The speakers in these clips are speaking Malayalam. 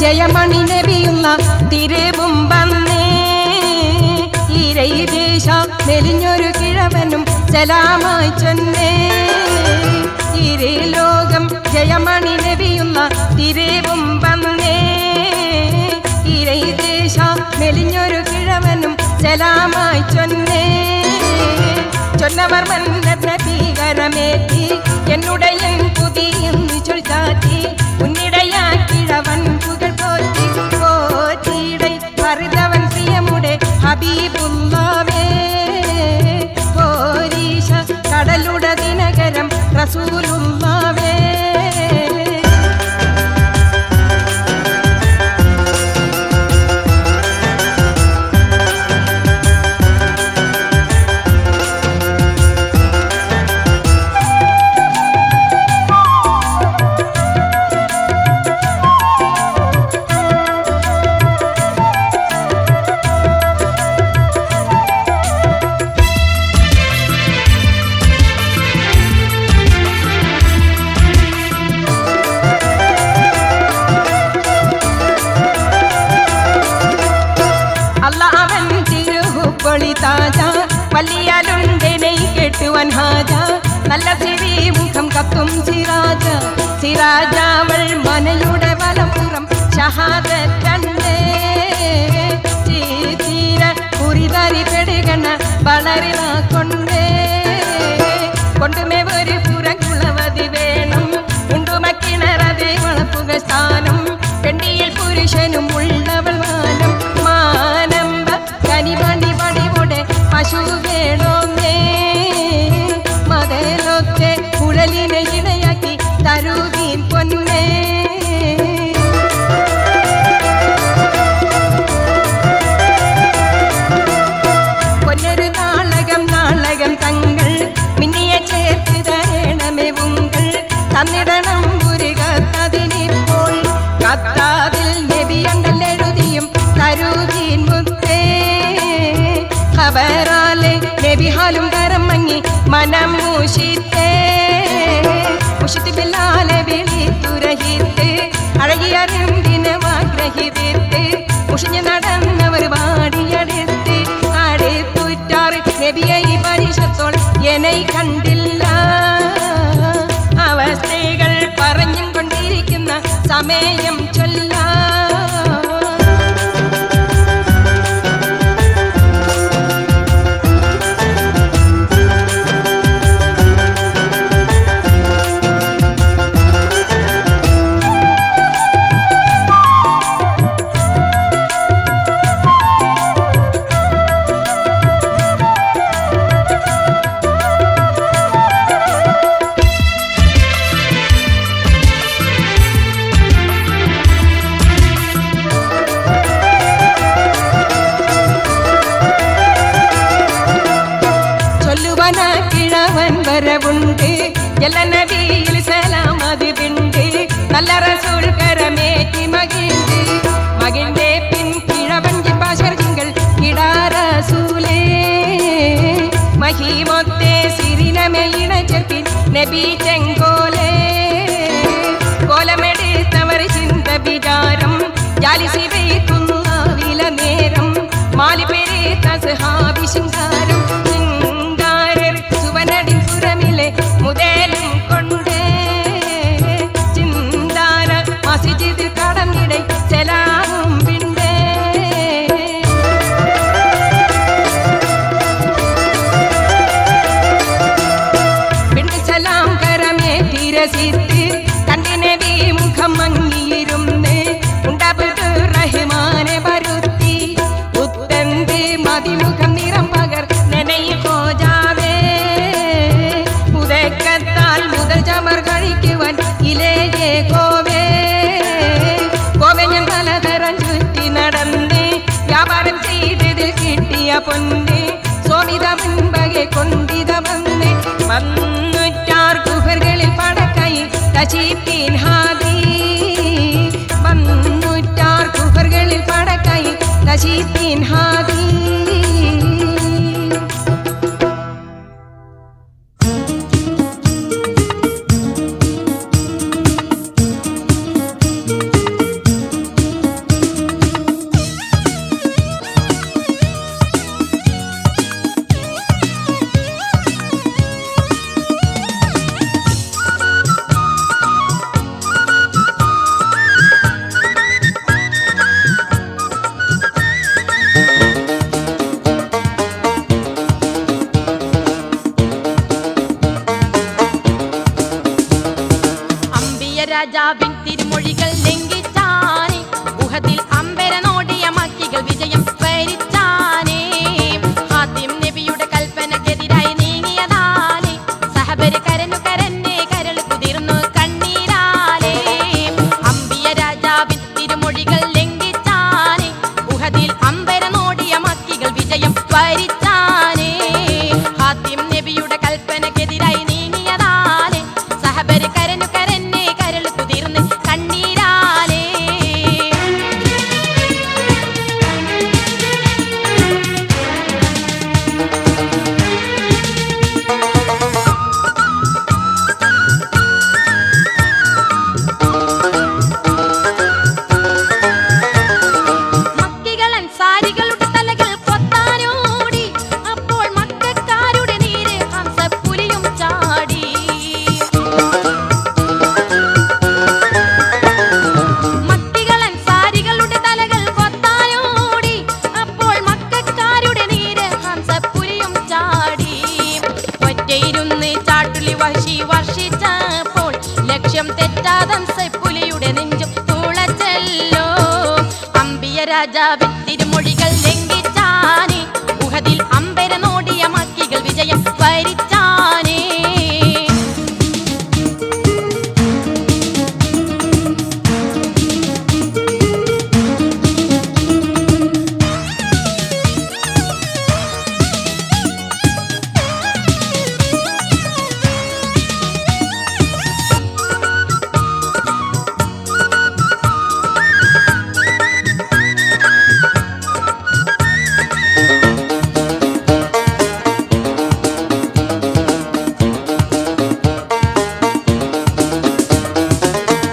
ജയമണി നബിയുള്ള തിരുവും വന്നേ ഈരൈദേശ മെലിഞ്ഞൊരു കിഴവനും സലാമായി ചൊന്നേ ലോകം ജയമണി നബിയുള്ള തിരുവും വന്നേ ഈരൈദേശ മെലിഞ്ഞൊരു കിഴവനും സലാമായി ചൊന്നേ ചൊന്നവർ മന്നത ഭീകരമേറ്റി എന്നുടയ പുതിയെന്ന് ചൊൽത്താറ്റി ഉന്നിടയാ കിഴവൻ പുകൾ പോറ്റി പോറ്റിടൈ പറിതവൻ പ്രിയമുടെ ഹബീബുല്ലാവേ പോരീശ കടലുട ദിനകരം റസൂലുള്ളാവേ വലിയാലുണ്ടെനൈ കെട്ടുവൻ ഹാജ നല്ല സിരി മുഖം കത്തും സിറാജ സിറാജാവൾ മനയുടെ വലപ്പുറം ഷഹാദത്തണ്ടേ തീര കുറിതരി പെടുകണ വളരിന കൊണ്ടേ കൊണ്ടുമേ ഒരു പുറകുളവതി വേണം ഉണ്ടുമക്കിണറതെ വളപ്പുക സ്ഥാനം പെണ്ണിയിൽ പുരുഷനും ഉള്ളവൾ മാനം മാനമ്പ കനിപണി പടിപൊടെ പശു വേണോന്നേ മതലൊക്കെ കുഴലിനെ ഇണയാക്കി തരുകീൻ പൊന്നേ പൊന്നൊരു നാളകം തങ്ങൾ മിന്നിയെ ചേർത്ത് തരണമേ ഉങ്കൾ തന്നിടണം ഒരു കത്തതിനിപ്പോൾ കത്താതിൽ നബിയണ്ടെഴുതിയും തരുകീൻ മുത്തേ ഖബറാലെ നബിഹാലും കരം മങ്ങി മനം മൂഷിത്തേ മുഷിത്ത് ബിലാലെ വിളിത്തുരഹിത്ത് അഴകിയറിന്തിനമാഗ്രഹിതീർത്ത് മുഷിഞ്ഞ് നടന്നവർ വാടിയടുത്ത് അടുത്തുറ്റാറ് നബിയെ പരിശത്തോൾ എന്നെ കണ്ടില്ല അവസ്ഥകൾ പറഞ്ഞും കൊണ്ടിരിക്കുന്ന സമയം ചൊല്ല വരവുണ്ട് എല്ലാ നബിയിൽ സലാം അതിവുണ്ട് നല്ല റസൂൽ കരമേറ്റി മകിണ്ട് മകിന്റെ പിൻ കിഴവഞ്ചി പാശർജിങ്കൾ കിടാറസൂലേ മഹിമൊത്തെ സിരിനമേ ഇണചെർപ്പിൻ നബി ചെങ്കോലേ കോലമെടുത്തവർ ചിന്ത വിചാരം ജാലിസി വെയ്ത്തുവില നേരം മാലി പെരുത്ത സഹാബി ശൃംഗാരം മുതലും കൊണ്ടേ ചിന്താര മസ്ജിദ് കടന്നിടை സലാമും വിണ്ടേ വിണ്ട് സലാം കരമേ തിരസിത്ത് കണ്ടിനെ വി മുഖം മങ്ങിയിരുന്ന് ഉണ്ടബുദ് റഹ്മാനെ വരുത്തി ഉത്തന്ത് മതിമുഖം നിറം പകർ നെനൈ ഹോജാവേ മുതൽ ചമർ കഴിക്കുവാൻ ഇലേയെ കോവേ കോവെ ഞാൻ പലതരം ചുറ്റി നടന്ന് വ്യാപാരം ചെയ്തത് കിട്ടിയ പൊന്ന് സോമിത മുൻപകെ കൊണ്ടിത വന്ന് വന്നുറ്റാർ കുഹറുകളിൽ പടക്കൈ തശീപ്പിൻ ഹാദി വന്നുറ്റാർ കുഹറുകളിൽ പടക്കൈ തശീപ്പിൻ ഹാദി രാജാവിൻ തിരുമൊഴികൾ ലംഘിച്ചാനേ ഉഹദിൽ അമ്പരനോടിയ മക്കികൾ വിജയം വരിച്ചാനേ ഹാത്തിം നബിയുടെ കൽപ്പനക്കെതിരായി നീങ്ങിയതാലേ സഹബര് കരഞ്ഞു കരഞ്ഞേ കരൾ കുതിർന്നു കണ്ണീരാലേ അമ്പിയ രാജാവിൻ തിരുമൊഴികൾ ലംഘിച്ചാനേ ഉഹദിൽ അമ്പരനോടിയ മക്കികൾ വിജയം വരിച്ചാനേ ഹാത്തിം നബിയുടെ കൽപ്പനക്കെതിരായി നീങ്ങിയതാലേ സഹബര് കരഞ്ഞു കരഞ്ഞേ കരൾ കുതിർന്ന് കണ്ണീരാലേ മക്കികൾ അൻസാരികളുടെ തലകൾ കൊത്താനോടി അപ്പോൾ മക്കക്കാരുടെ നീര് ഹംസപ്പുലിയും ചാടി മക്കികൾ അൻസാരികളുടെ തലകൾ കൊത്താനോടി അപ്പോൾ മക്കക്കാരുടെ നീര് ഹംസപ്പുലിയും ചാടി ഒറ്റയിരുന്ന് ചാട്ടുളി വർഷിച്ചപ്പോൾ ലക്ഷ്യം തെറ്റാതെ ഹംസപ്പുലിയുടെ നെഞ്ചും തുളച്ചല്ലോ അമ്പിയ രാജാവിൻ തിരുമൊഴികൾ ലംഘിച്ചാനേ ഉഹദിൽ അമ്പരനോടിയ മക്കികൾ വിജയം വരിച്ചാനേ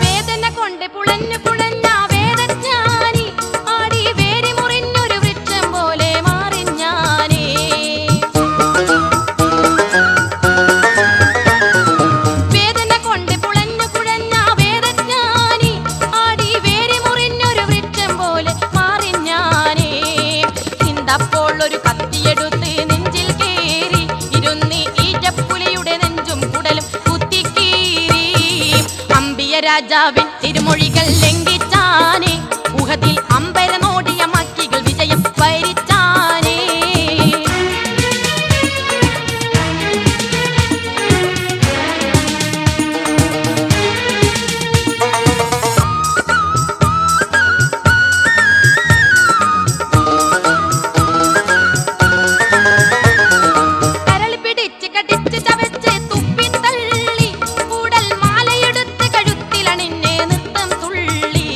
വേദന കൊണ്ട് പുളഞ്ഞു പുളഞ്ഞ വേദജ്ഞാനി ആടി വേരി മുറിഞ്ഞൊരു വൃക്ഷം പോലെ മാറി ഞാനേ വേദന കൊണ്ട് പുളഞ്ഞു പുളഞ്ഞ വേദജ്ഞാനി ആടി വേരി മുറിഞ്ഞൊരു വൃക്ഷം പോലെ മാറി ഞാനേ ഇന്തപ്പോൾ ഒരു കത്തിയെടുത്ത് നെഞ്ചിൽ കേറി ഇരുന്നി ഈറ്റപ്പുലിയുടെ നെഞ്ചും കുടലും കുത്തിക്കീറി അമ്പിയ രാജാവിൻ തിരുമൊഴികൾ ലംഘിച്ചാനേ ഉഹദിൽ അമ്പരനോടിയ മക്കികൾ വിജയം വരിച്ചാനേ കരൾ പിടിച്ച് കടിച്ച് ചവച്ച് തുപ്പിത്തള്ളി കൂടൽ മാലയെടുത്ത് കഴുത്തിലണിഞ്ഞ് നൃത്തം തുള്ളി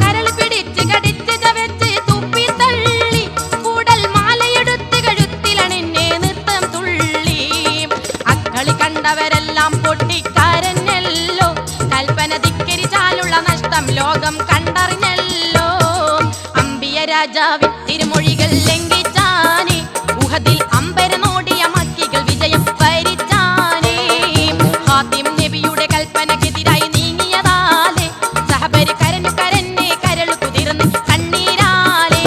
കരൾ പിടിച്ച് കടിച്ച് ചവച്ച് തുപ്പിത്തള്ളി കൂടൽ മാലയെടുത്ത് കഴുത്തിലണിഞ്ഞ് നൃത്തം തുള്ളി അക്കളി കണ്ടവരെല്ലാം പൊട്ടിക്കരഞ്ഞല്ലോ കൽപ്പന ധിക്കരിച്ചാലുള്ള നഷ്ടം ലോകം കണ്ടറിഞ്ഞല്ലോ അമ്പിയ രാജാവിൻ തിരുമൊഴികൾ ലംഘിച്ചാനേ ഉഹദിൽ അമ്പരനോടിയ മക്കികൾ വിജയം വരിച്ചാനേ ഹാത്തിം നബിയുടെ കൽപ്പനക്കെതിരായി നീങ്ങിയതാലേ സഹബര് കരഞ്ഞു കരഞ്ഞേ കരൾ കുതിർന്ന് കണ്ണീരാലേ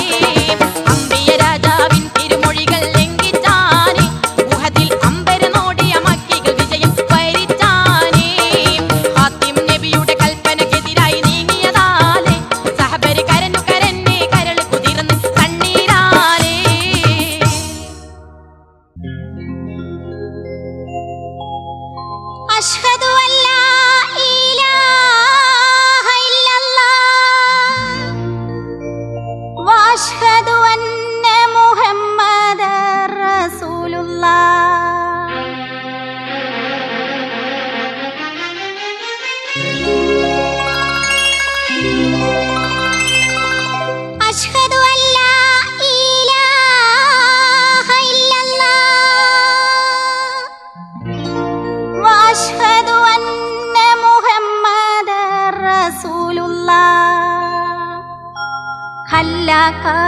അമ്പിയ രാജാവിൻ തിരുമൊഴികൾ ലംഘിച്ചാനേ ഉഹദിൽ അമ്പരനോടിയ മക്കികൾ വിജയം വരിച്ചാനേ ഹാത്തിം നബിയുടെ കൽപ്പനക്കെതിരായി നീങ്ങിയതാലേ സഹബര് കരഞ്ഞു കരഞ്ഞേ കരൾ കുതിർന്ന് കണ്ണീരാലേ അഷ്ഹദു അല്ലാ ഇലാഹ ഇല്ലല്ലാഹ് വഅഷ്ഹദു അന്ന മുഹമ്മദർ റസൂലുള്ളാഹ് അഷ്ഹദു അല്ലാ ഇലാഹ ഇല്ലല്ലാഹ് വഅഷ്ഹദു അന്ന മുഹമ്മദർ റസൂലുള്ളാഹ് ഖല്ലാക്കായുള്ളോനെ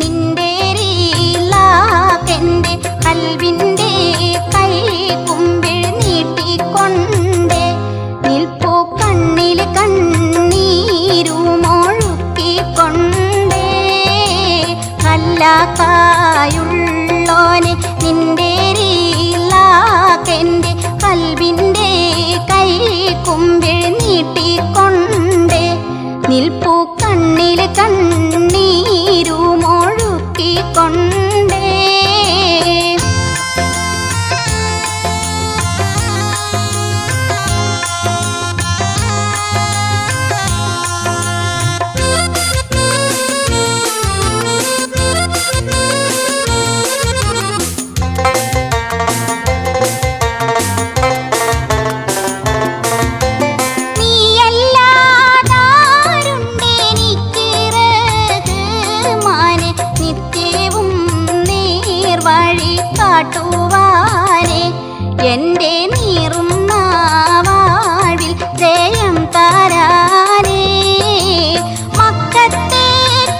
നിന്റെ റീലാക്കെന്റെ കൽവിന്റെ കൈ കുമ്പിൾ നീട്ടിക്കൊണ്ട് നിൽപ്പു കണ്ണിൽ കണ്ണീരുമൊഴുക്കിക്കൊണ്ടേ ഖല്ലാക്കായുള്ളോനെ നിന്റെ എൻ്റെ നീറുന്ന വാഴ്വിൽ ജയം തരാനേ. മക്കത്തെ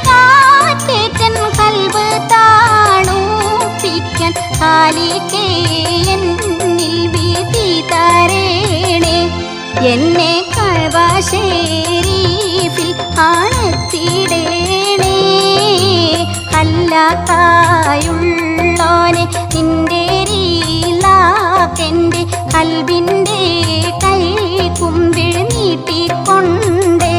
കാറ്റേറ്റൻ കൽബ് താണൂപ്പിക്കാൻ ഖാലിക്കേ എന്നിൽ വിധി തരേണേ. എന്നെ കഅബ ശരീഫിൽ ആണെത്തിടേണേ. ഖല്ലാക്കായുള്ളോനെ നിന്റെ റീലാക്കെൻ്റെ കൽബിൻ്റെ കൈ കുമ്പിൾ നീട്ടിക്കൊണ്ടേ.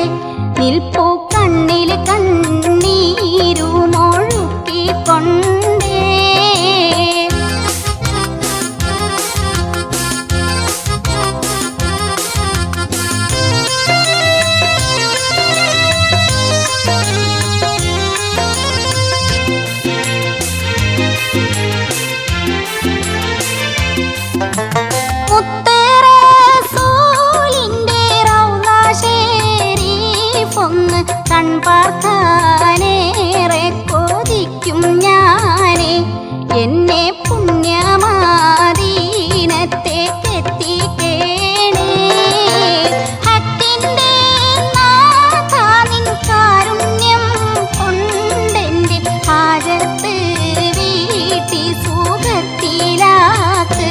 നിൽപ്പു കണ്ണിൽ കണ്ണീരുമൊഴുക്കിക്കൊണ്ടേ. കൺപാർക്കാനേറെ കൊതിക്കും ഞാനേ. എന്നെ പുണ്യമദീനത്തേക്കെത്തിക്കേണേ. ഹക്കിൻ്റെ നാഥാ നിൻ കാരുണ്യം കൊണ്ടെൻ്റെ ഹാജത്ത് വീട്ടി സുഖത്തിലാക്ക്.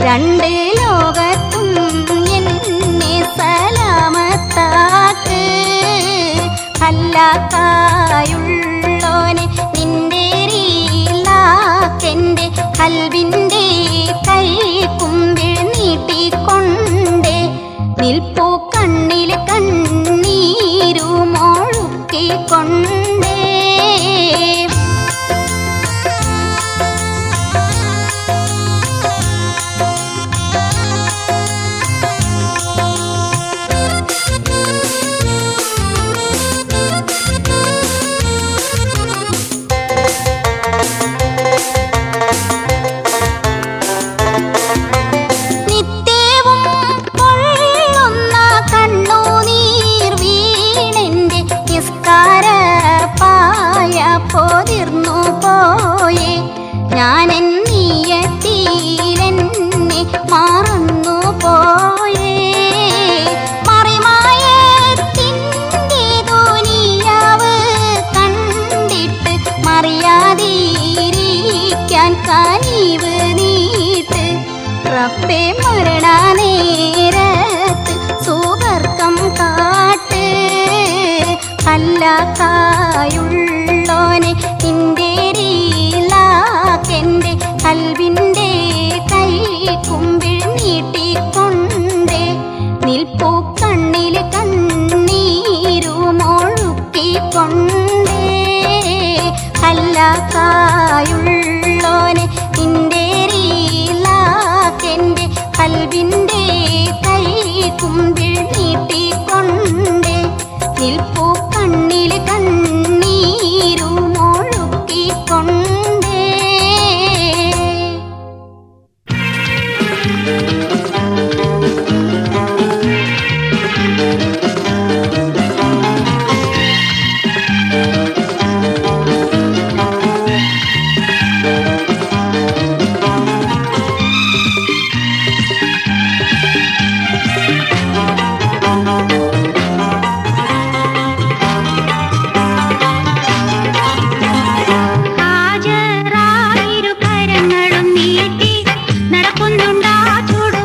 രണ്ട് ലോകത്തും എന്നെ സലാമത്താക്ക്. ഖല്ലാക്കായുള്ളോനെ നിന്റെ റീലാക്കെൻ്റെ കൽബിൻ്റെ കൈ കുമ്പിൾ നീട്ടിക്കൊണ്ടേ. നിൽപ്പു കണ്ണിൽ കണ്ണീരുമൊഴുക്കിക്കൊണ്ടേ. പോതിർന്നു പോയേ. ഞാനെൻ നിയത്തിലെന്നെ മറന്നു പോയേ. മറിമായത്തിൻ്റെ ദുനിയാവ് കണ്ടിട്ട് മറിയാതിരിക്കാൻ കനിവ് നീട്ട്. റബ്ബേ മരണനേരത്ത് സുവർക്കം കാട്ട്. ഖല്ലാക്കായുള്ളോനെ നിന്റെ റീലാക്കെൻ്റെ കൽബിൻ്റെ കൈ കുമ്പിൾ നീട്ടിക്കൊണ്ടേ. നിൽപ്പു കണ്ണിൽ കണ്ണീരുമൊഴുക്കിക്കൊണ്ടേ. ഖല്ലാക്കായുള്ളോനെ നിന്റെ റീലാക്കെൻ്റെ കൽബിൻ്റെ കൈ കുമ്പിൾ നീട്ടിക്കൊണ്ടേ. നിൽപ്പു കണ്ണിൽ കണ്ണീരുമൊഴുക്കിക്കൊണ്ടേ. ഹാജരായിരു കരങ്ങളും നീട്ടി നടക്കുന്നുണ്ടാ ചൂട്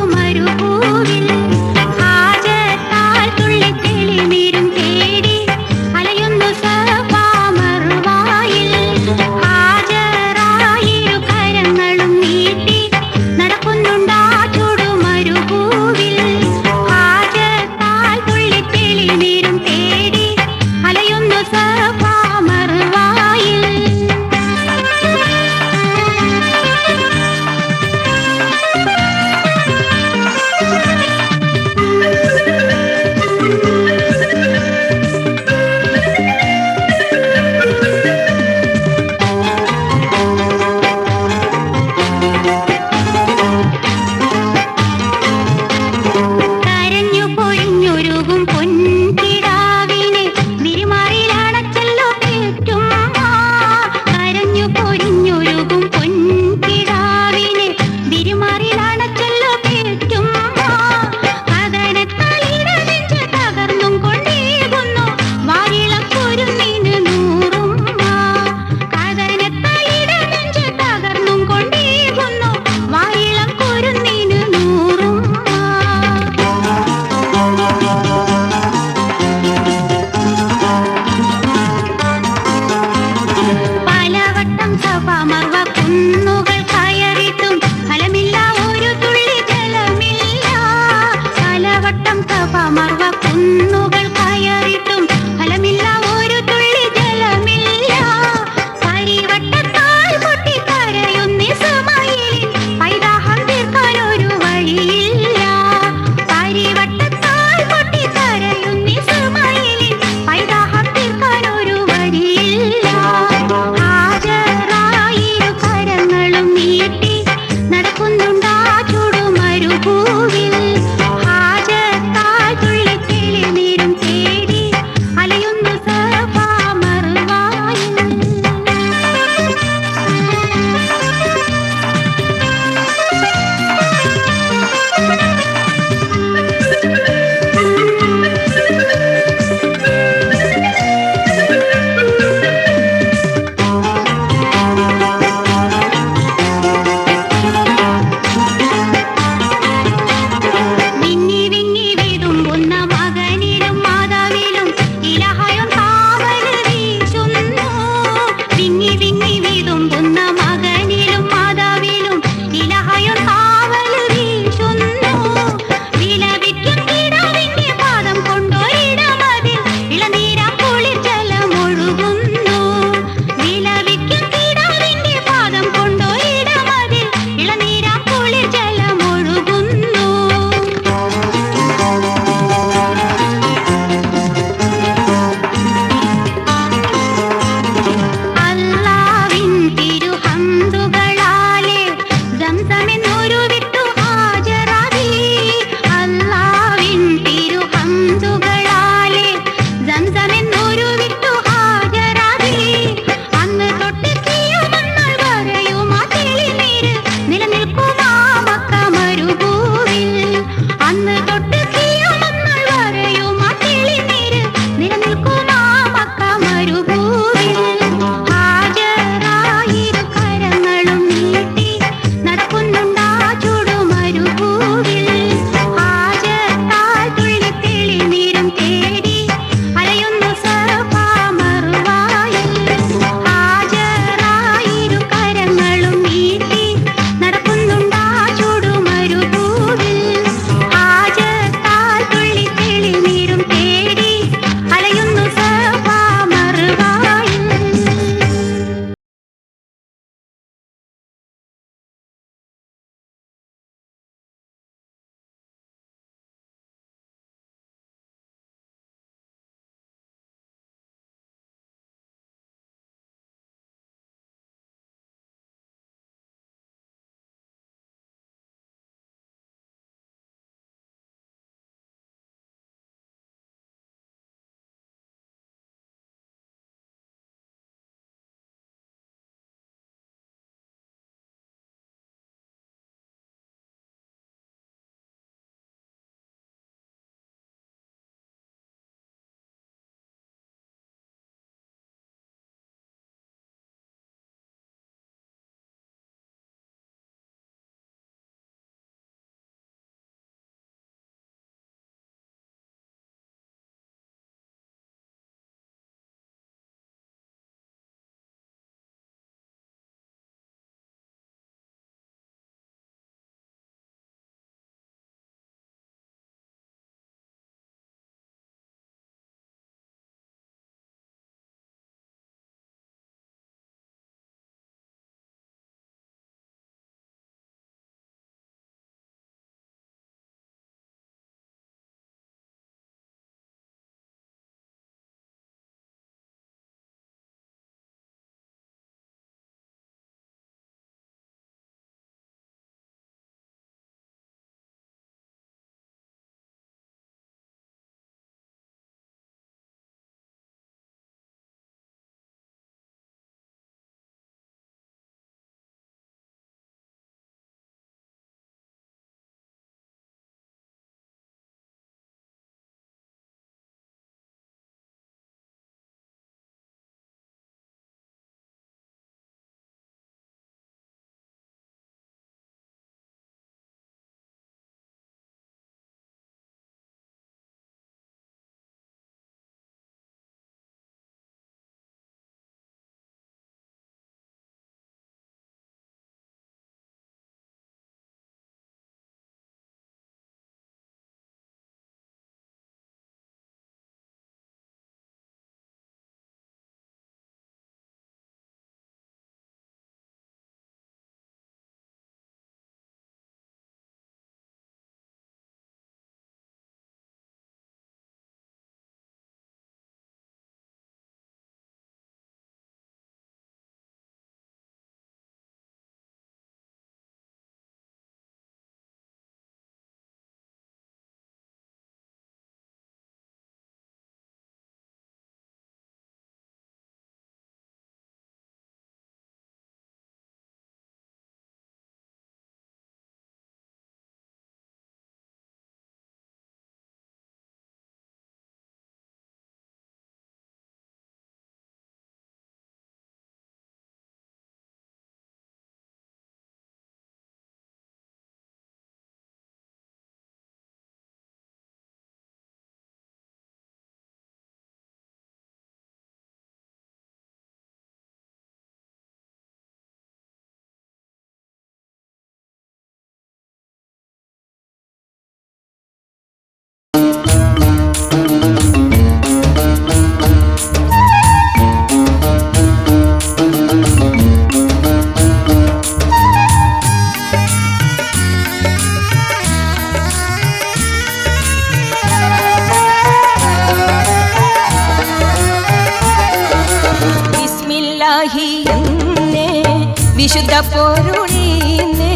വിശുദ്ധ പൊരുളീന്നേ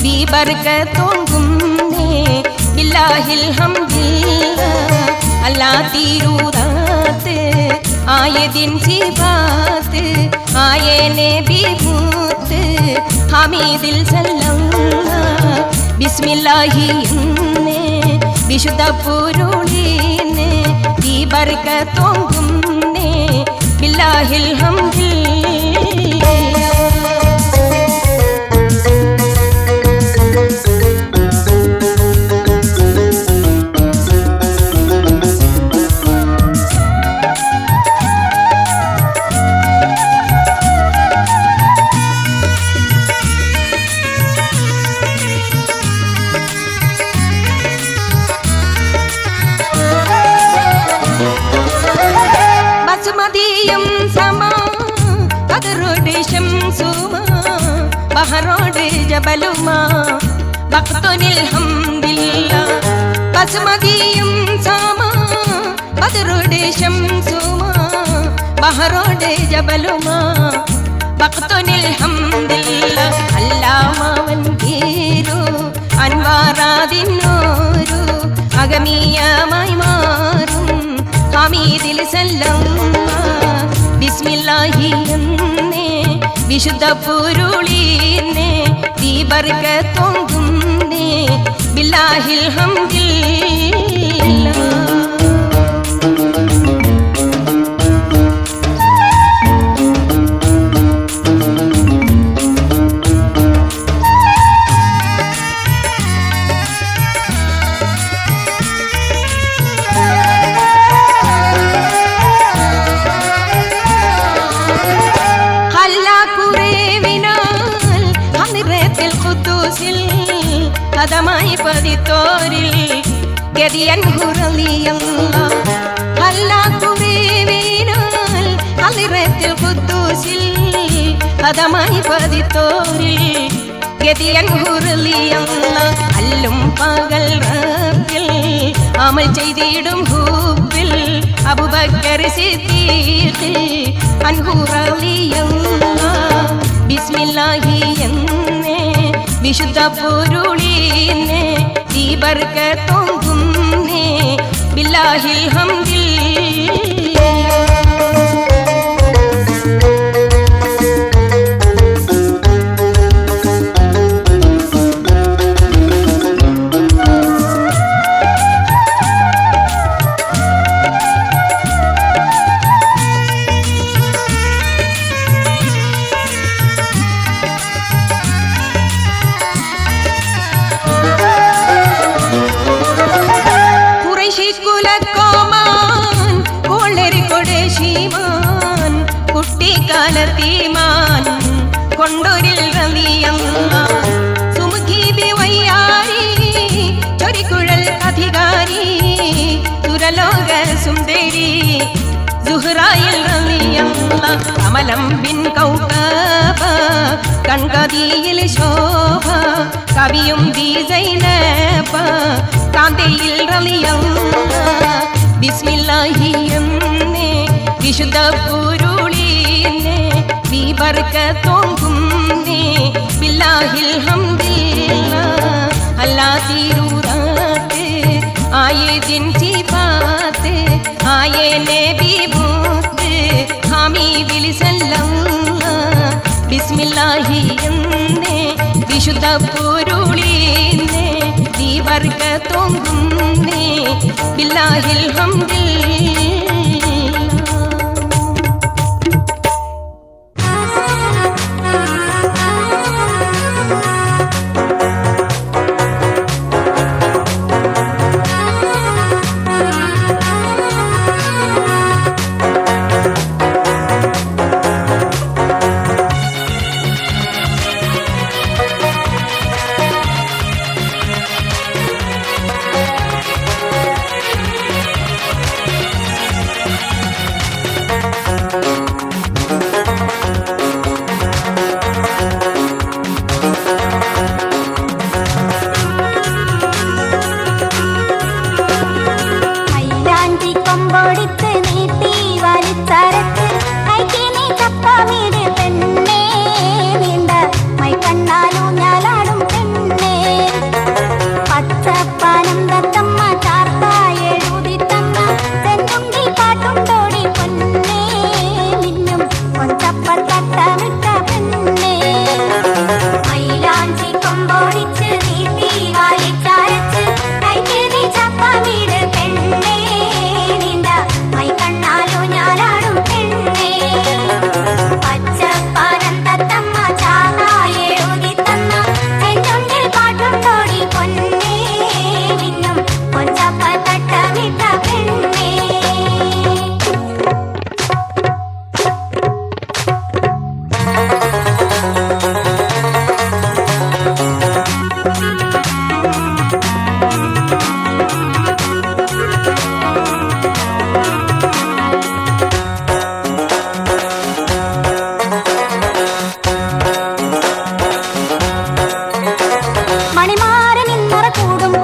ബീബർക്കത്തോങ്കുന്നേ ബില്ലാഹിൽ ഹംദില്ല അല്ലാ തീരൂതാത്ത് ആയതിൻ സിഫാത്ത് ആയേനെ ബിമൂത്ത് ഹമീദിൽ സല്ലല്ലാ ബിസ്മില്ലാഹി എന്നേ വിശുദ്ധ പൊരുളീന്നേ ബീബർക്കത്തോങ്കുന്നേ ബില്ലാഹിൽ ഹംദില്ല. ബസുമതിയും സമാ ബദറുടെ ശംസുമാ ബഹറോട് ജബലുമാ വഖ്തുനിൽ ഹംദില്ലാ. ബസുമതിയും സമാ ബദറുടെ ശംസുമാ ബഹറോട് ജബലുമാ വഖ്തുനിൽ ഹംദില്ലാ. അല്ലാമവൻ കീരു അൻവാറാദിന്നൂരു അഗമീയമായി മാറും ഹമീദിൽ സല്ലല്ലാ ബിസ്മില്ലാഹി എന്നേ വിശുദ്ധ പൊരുളീന്നേ ബീബർക്കത്തോങ്കുന്നേ ബില്ലാഹിൽ ഹംദില്ലാ. കദമായി പതിത്തോരിൽ ഗദിയൻ ഹുറലിയല്ലാ. അല്ലാഹുവിനാൽ ഹളിറത്തിൽ ഖുദ്ദൂസിൽ കദമായി പതിത്തോരിൽ ഗദിയൻ ഹുറലിയല്ലാ. അല്ലും പകൽ റബ്ബിൽ അമൽ ചെയ്തിടും ഹുബ്ബിൽ അബൂബക്കർ സിദ്ദീഖ് അൻഹു റളിയല്ലാ. ബിസ്മില്ലാഹി എന്നേ വിശുദ്ധ പൊരുളീന്നേ ബീബർക്കത്തോങ്കുന്നേ ബില്ലാഹിൽ ഹംദില്ലാ. കുട്ടിക്കാലത്തീമാൻ കൊണ്ടൊരിൽ റളിയല്ലാ. സുമുഖീബി വയ്യാരി ചൊരിക്കുഴൽ അധികാരി സുരലോക സുന്ദരി സുഹ്റായിൽ റളിയല്ലാ. അമലം ബിൻ കൗകബ കൺകതിയിൽ ശോഭ കവിയും ബി സൈനബ കാന്തയിൽ റളിയല്ലാ. ബിസ്മില്ലാഹി എന്നേ വിശുദ്ധ പൊരുളീന്നേ ബീബർക്കത്തോങ്കുന്നേ ബില്ലാഹിൽ ഹംദില്ലാ. അല്ലാ തീരൂതാത്ത് ആയതിൻ സിഫാത്ത് ആയേനെ ബിമൂത്ത് ഹമീദിൽ സല്ലല്ലാ ബിസ്മില്ലാഹി എന്നേ വിശുദ്ധ പൊരുളീന്നേ ബീബർക്കത്തോങ്കുന്നേ ബില്ലാഹിൽ ഹംദില്ലാ.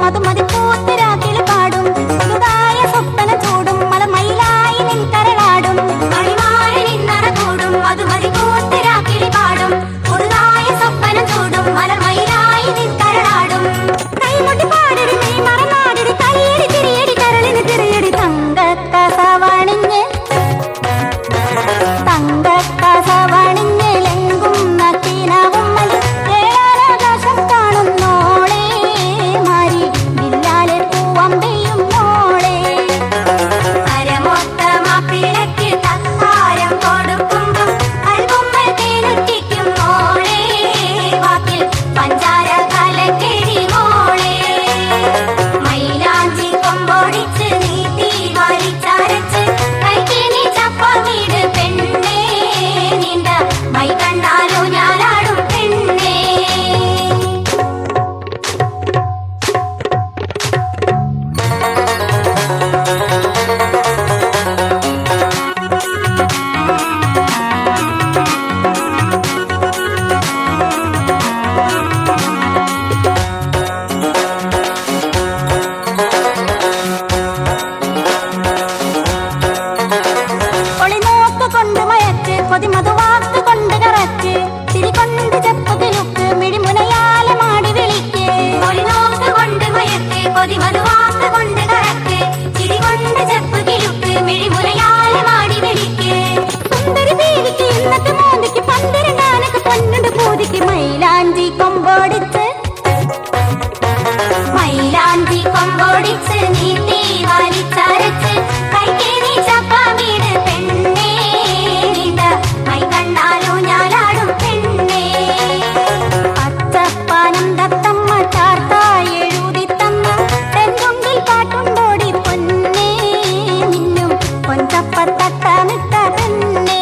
മധുമതി പൂത്തിരാക്കിൽ പാടും പുതുതായ സ്വപ്ന ചൂടും മലമയിലായി നിൻ കരളാടും മണിമാറി നിന്നറ കൂടും മധുമതി പൂത്തിരാക്കിൽ പാടും പുതുതായ സ്വപ്ന ചൂടും മലമയിലായി നിൻ കരളാടും കൈമുട്ടി പാടടി നീ മറനാടടി കൈയടി തിരിയടി കരളിന് തിരിയടി തങ്കക്കസവണിഞ്ഞ് തങ്കക്കസവണിഞ്ഞ് ലെങ്കും നക്കിനാവും മലി ഏഴാകാശം കാണുന്നോളെ മാരി ബില്ലാലെ പൂവമ്പയും നോളെ അരമൊത്തമാപ്പിളക്ക് തക്കാരം കൊടുക്കുമ്പം അൽബുമ്മൽ തേനുറ്റിക്കും മോളെ വാക്കിൽ പഞ്ചാര കലക്കെരി മോളെ മൈലാഞ്ചി കൊമ്പൊടിച്ച് നീട്ടി വലിച്ചരച്ച് കൈക്ക് നീ ചപ്പമിട് പെണ്ണേ നിന്റെ മൈ കണ്ണാലോ ഞാലാടും പെണ്ണേ ഒളിനോക്ക് കൊണ്ട് മയക്ക് കൊതിമധുവാക്ക് കൊണ്ട് കറക്ക് ചിരി കൊണ്ട് ചെപ്പതിലുക്ക് മിഴിമുനയാലെ മാടി വിളിക്ക് ഒളിനോക്ക് കൊണ്ട് മയക്ക് കൊതിമധുവാക്ക് കൊണ്ട് കറക്ക് ചിരി കൊണ്ട് ചെപ്പതിലുക്ക് മിഴിമുനയാലെ മാടി വിളിക്ക് സുന്ദരി ദേവിക്ക് ഇന്നത്തെ മോദിക്ക് പന്തിരണ്ടാനക്ക് പൊന്നുണ്ട് പൂതിക്ക് മൈലാഞ്ചി കൊമ്പോടിച്ച് മൈലാഞ്ചി കൊമ്പോടിച്ച് നീട്ടി വലിച്ചരച്ച് കൈക്ക് നീ ചപ്പമിട് പെണ്ണേ നിന്റെ മൈ കണ്ണാലോ ഞാലാടും പെണ്ണേ അച്ചപ്പാനം തത്തമ്മ ചാർത്തായി എഴുതി തന്ന തെന്തുണ്ടിൽ പാട്ടുണ്ടോടി പൊന്നേ നിന്നും പൊൻചപ്പത്തട്ടമിട്ട പെണ്ണേ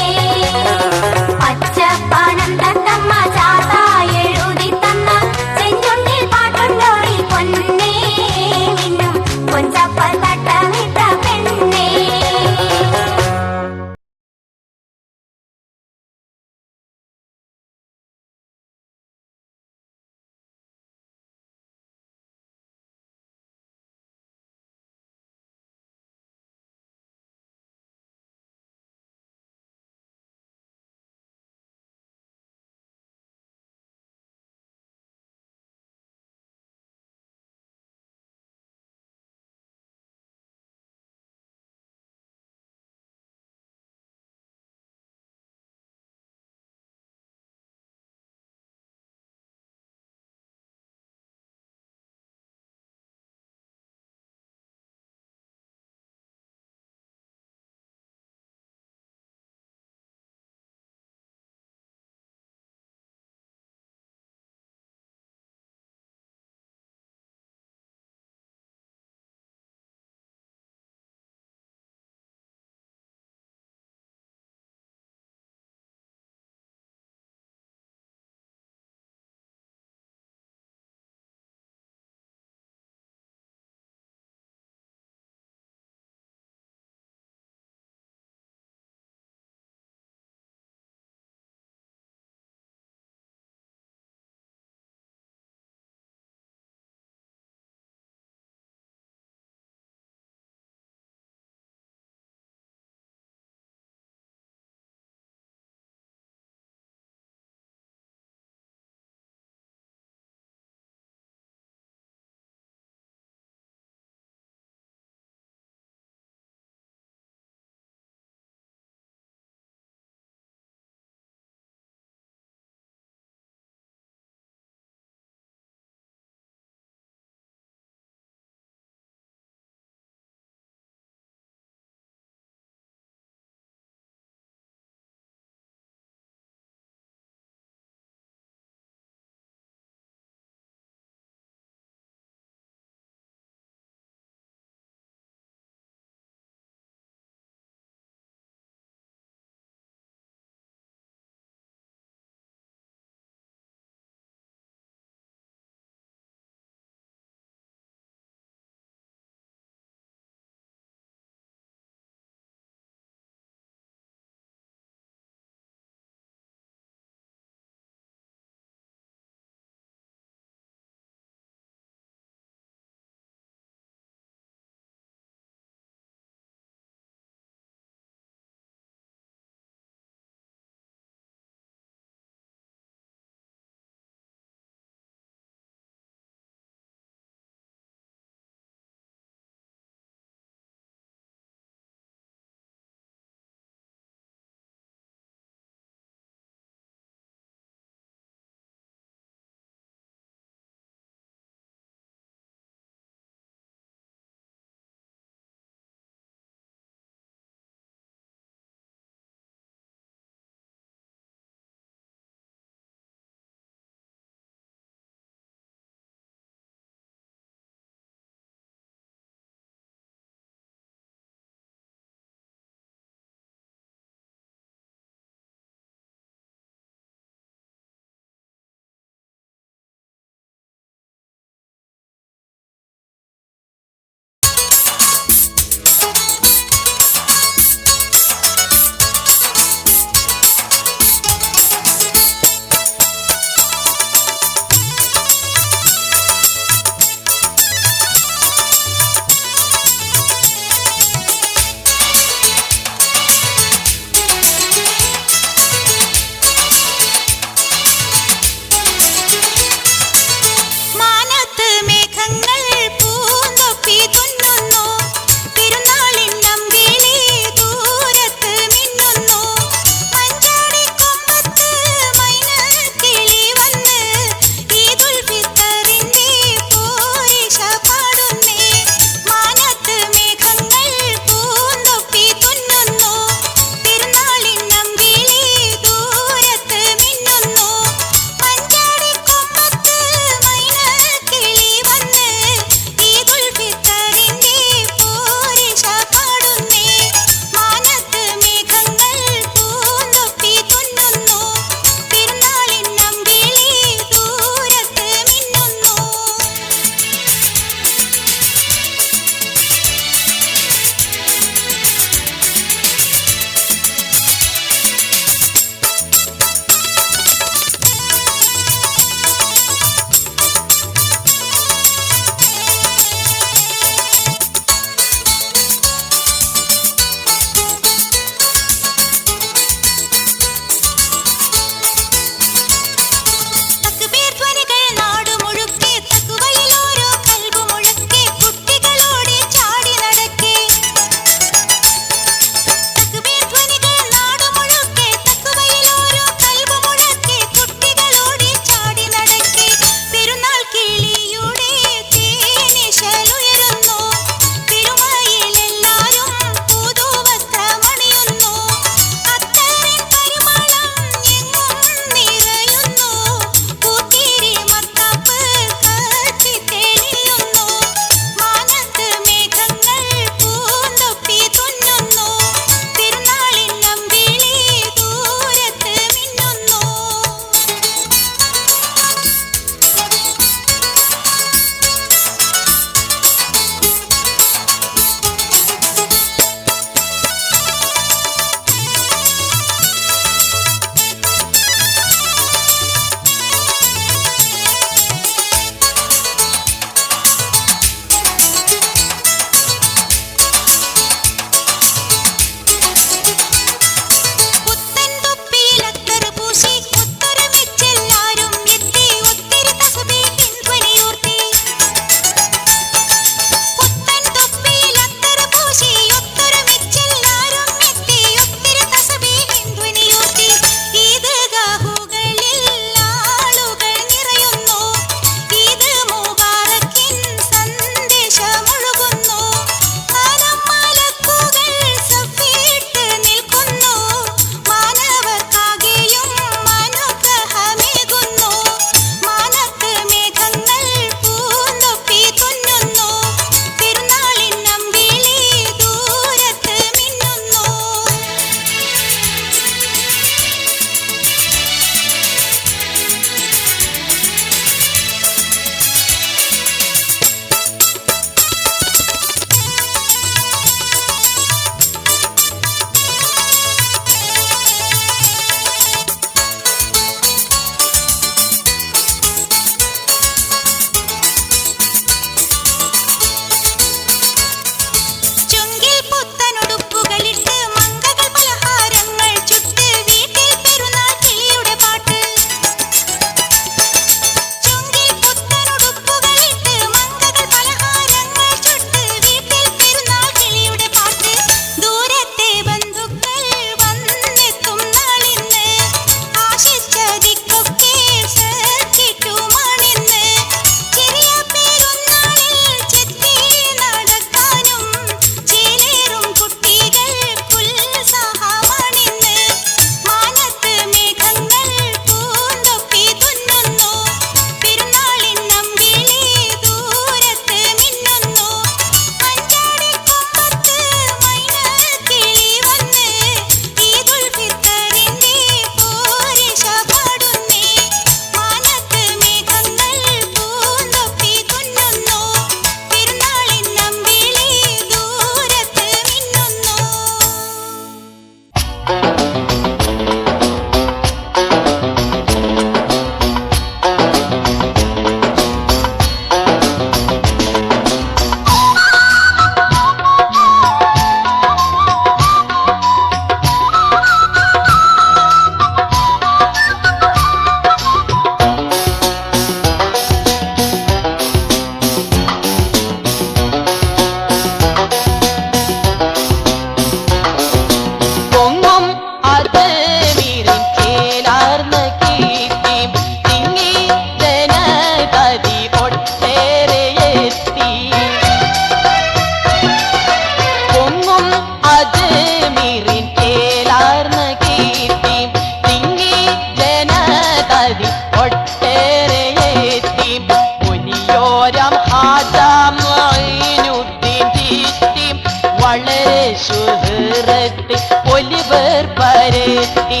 വളരെ ശുഹ്റത്ത് ഒലിവർ പരത്തി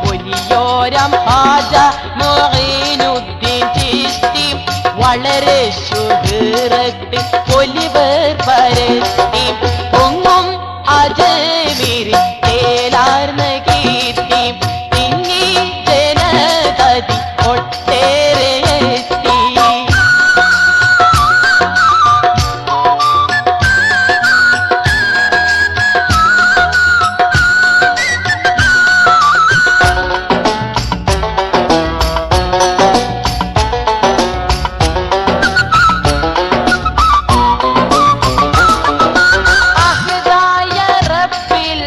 ഒലിയോരം ഹാജ മൊഈനുദ്ദീൻ ചിശ്തി വളരെ ശുഹ്റത്ത് ഒലിവർ പരത്തി പൊങ്ങും അജ്മീർ തേലാർന്ന കീർത്തി തിങ്ങി ജനതതി ഒട്ടേറെ എത്തി അഹ്ദായ റബ്ബിൽ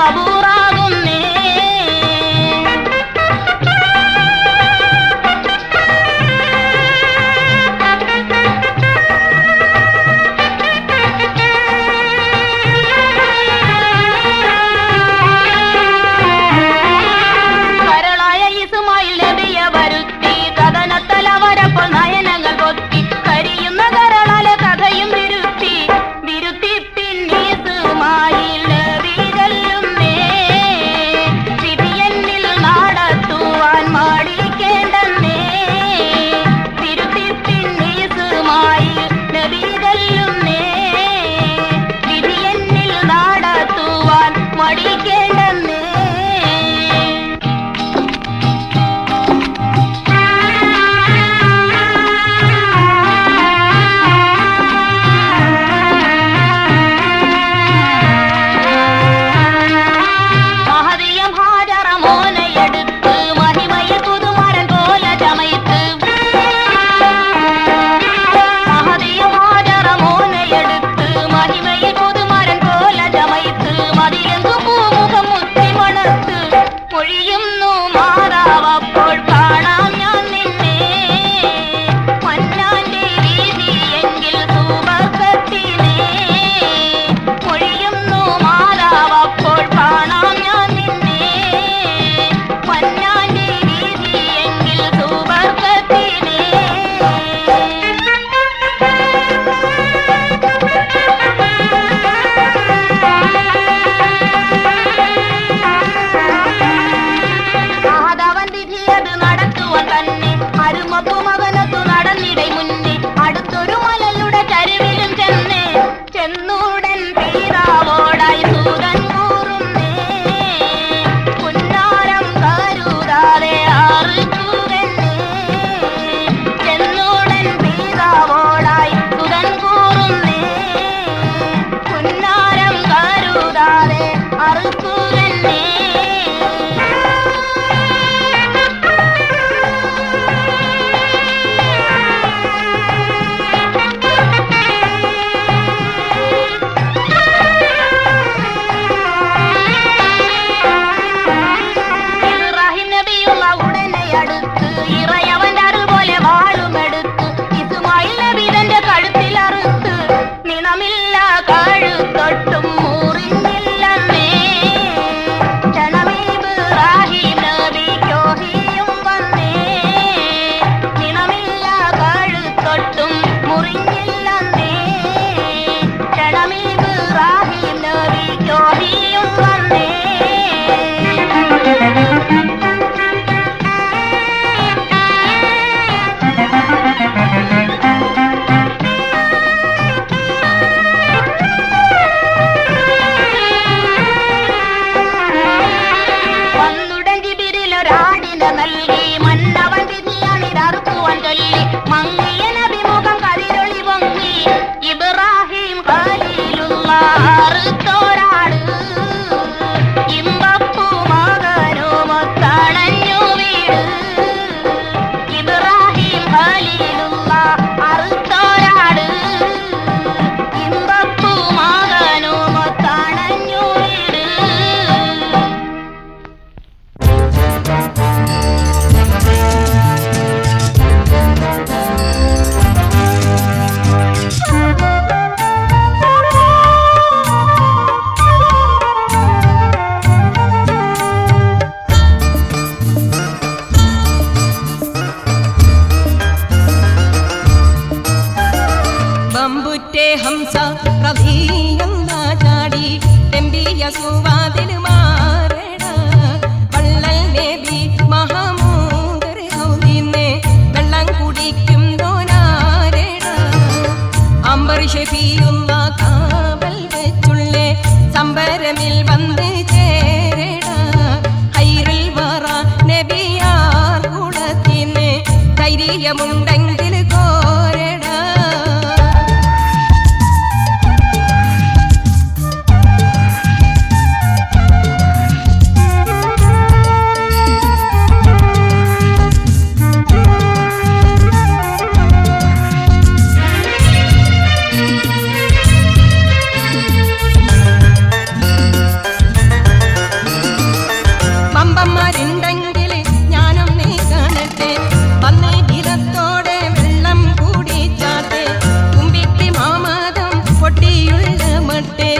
കബൂറാകുന്നേ. കരളായ ഇസ്മായിൽ നബിയെ വരുത്തി കഥനത്തലവരപ്പോൾ നയനങ്ങൾ പൊത്തി കരിയുന്ന കരളാലെ കഥയും വിരുത്തി വിരുത്തി പിന്നീസുമായിൽ നബി ചൊല്ലുന്നേ. വിധിയെന്നിൽ നടത്തുവാൻ മടിക്കേണ്ടെന്നേ. വിരുത്തി പിന്നീസുമായിൽ നബി ചൊല്ലുന്നേ. വിധിയെന്നിൽ നടത്തുവാൻ മടിക്കേണ്ടെന്നേ. മഹദിയം ഹാജറ മോനയെടുത്ത് മഹിമയിൽ പുതുമരൻ പോലെ ചമയത്ത്. മഹദിയം ഹാജറ മോനയെടുത്ത് മഹിമയിൽ പുതുമരൻ പോലെ ചമയത്ത്. മതിലെന്തു പൂമുഖം മുത്തി മണത്ത് പൊഴിയുന്നു മാറാവപ്പോൾ കാണാം ഞാൻ നിന്നെ. മന്നാന്റെ രീതിയെങ്കിൽ സുബർക്കത്തിനെ പൊഴിയുന്നു മാറാവപ്പോൾ കാണാം ഞാൻ നിന്നെ. മന്നാന്റെ രീതിയെങ്കിൽ സുബർക്കത്തിനെ. ആദവൻ വിധിയത് നടത്തുവാൻ തന്നെ അരുമപ്പു മകനത്തു നടന്നിടை മുന്നേ അടുത്തൊരു മലയുടെ ചരിവിലും ചെന്നേ. ചെന്നൂടൻ പീതാവോടായി സൂതൻ കൂറുന്നേ. പുന്നാരം കരുതാതെ ആർക്കുവെന്നേ. ചെന്നൂടൻ പീതാവോടായി സുതൻ കൂറുന്നേ. പുന്നാരം കരുതാതെ അറുക്കുവെന്നേ. ഇബ്രാഹിം നബിയുള്ള ഉടനെ അടുത്ത് ഇറയവന്റെ അരുൾ പോലെ വാളുമെടുത്ത് ഇസ്മായിൽ നബി തന്റെ കഴുത്തിലറുത്ത് നിണമില്ല കഴുത്തൊട്ടും മുറിഞ്ഞില്ലെന്നേ. ഇബ്രാഹിം നബിക്കൊഹിയും വന്നേ. നിണമില്ല കഴുത്തൊട്ടും മുറിഞ്ഞില്ലെന്നേ. ഇബ്രാഹിം നബിക്കൊഹിയും വന്നേ. വന്നുടൻ ജിബിരിലൊരാടിനെ നൽകി മന്നവൻ വിധിയണിതറുക്കുവാൻ ചൊല്ലി. മങ്ങിയ നബിമുഖം കതിരൊളി പൊങ്ങി ഇബ്രാഹിം ഖലീലുള്ള അറുത്തോരാട്. ചുമട്ടെ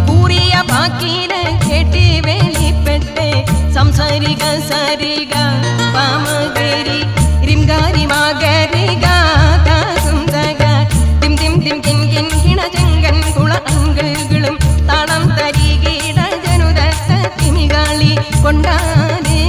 കൂറിയ ബാക്കിന കേട്ടി വെളിപ്പെട്ടെ സംസാരിക സരിക പാമകരി റിംഗാരി മാകരിക താകുന്തക തിം തിം തിം കിൻ കിൻ കിണജങ്കൻ കുള അങ്കുകളും താളം തരികിട ജനുദത്ത തിമികാളി കൊണ്ടാനേ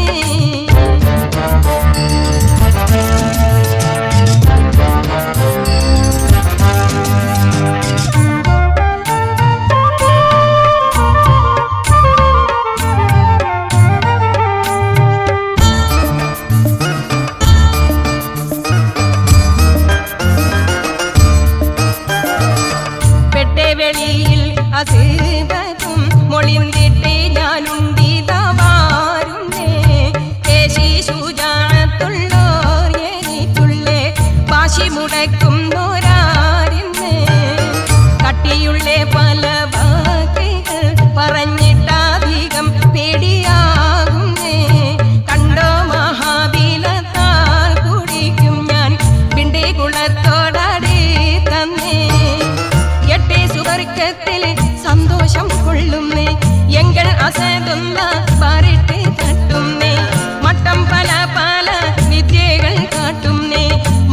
വെളിയിൽ അസീബതും മൊളിന്തിട്ടേ ഞാനുണ്ടിതവാരുന്നേ ദേശീ ശുചാത്തുള്ളോർ എനിക്കുള്ളേ വാശി മുടക്കുന്നോരാരുന്നേ കട്ടിയുള്ള പല വാക്കുകൾ പറഞ്ഞിട്ടധികം പേടിയാകുന്നേ കണ്ടോ മഹാബീലത്താൽ കുടിക്കും ഞാൻ പിണ്ടി കുളത്തോടടി തന്നേ എട്ടേ സുവർഗത്തിലെ സന്തോഷം കൊള്ളുന്നേ എങ്കൾ അസതുന്ന പാറിട്ട് തട്ടുന്നേ മട്ടം പല പല വിദ്യകൾ കാട്ടുന്നേ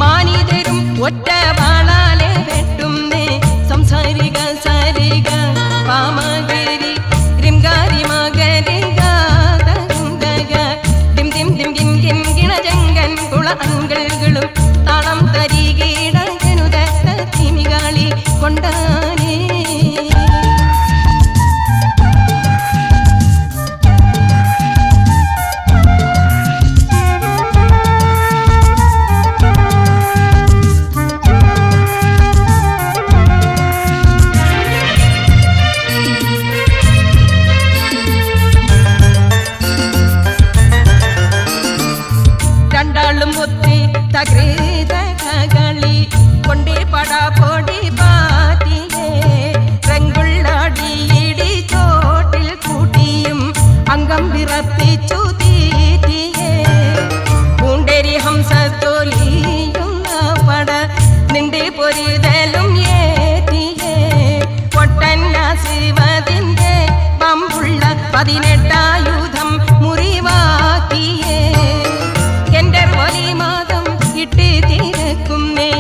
മാനിതരും ഒറ്റ വാളാലെ വെട്ടുന്നേ സംസാരിക സരിക പാമകരി റിംഗാരി മകരിക തകുന്തക ദിം ദിം ദിം ദിം കിം കിണജങ്കൻ കുള അങ്കുകളും താളം തരികിട ജനുദത്ത തിമികാളി കൊണ്ടാനേ രണ്ടാളും ഒത്തി തകൃത കളി കൊണ്ടേ പടാ പൊടി പാറ്റിയേ റങ്കുള്ളടിയിടി ചോട്ടിൽ കൂട്ടിയും അംഗം വിറപ്പിച്ചു തീറ്റിയേ പൂണ്ടേരി ഹംസത്തോലിയുന്ന പട നിന്റെ പൊരിതലും ഏറ്റിയേ പൊട്ടന്ന ശിവതിന്റെ പമ്പുള്ള 18 ആയുധം മുറിവാക്കിയേ മാതം ഇട്ട് തിരക്കുന്നേ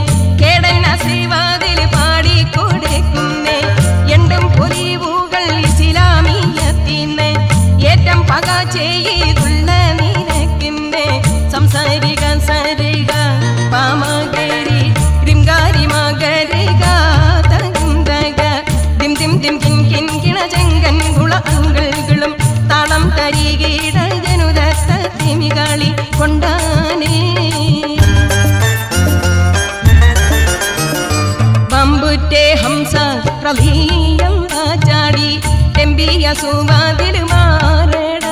കേടന്ന ശ്രീവാതിൽ പാടിക്കൊടുക്കുന്നേ എണ്ടും പൊലിവുകൾ ഇസ്ലാമിയത്തിന്നേ ഏറ്റം പക ചെയ്തുള്ള നിരക്കുന്നേ സംസാരിക സരിക പാമകരി റിംഗാരി മകരിക തകുന്തക ദിം ദിം ദിം കിൻ കിൻ കിണജങ്കൻ കുള അങ്കുകളും താളം തരികിട ജനുദത്ത തിമികാളി കൊണ്ടാനേ ബമ്പുറ്റേ ഹംസ പ്രളീയം ചാടി തെമ്പിയ സുവാതിൽ മാറട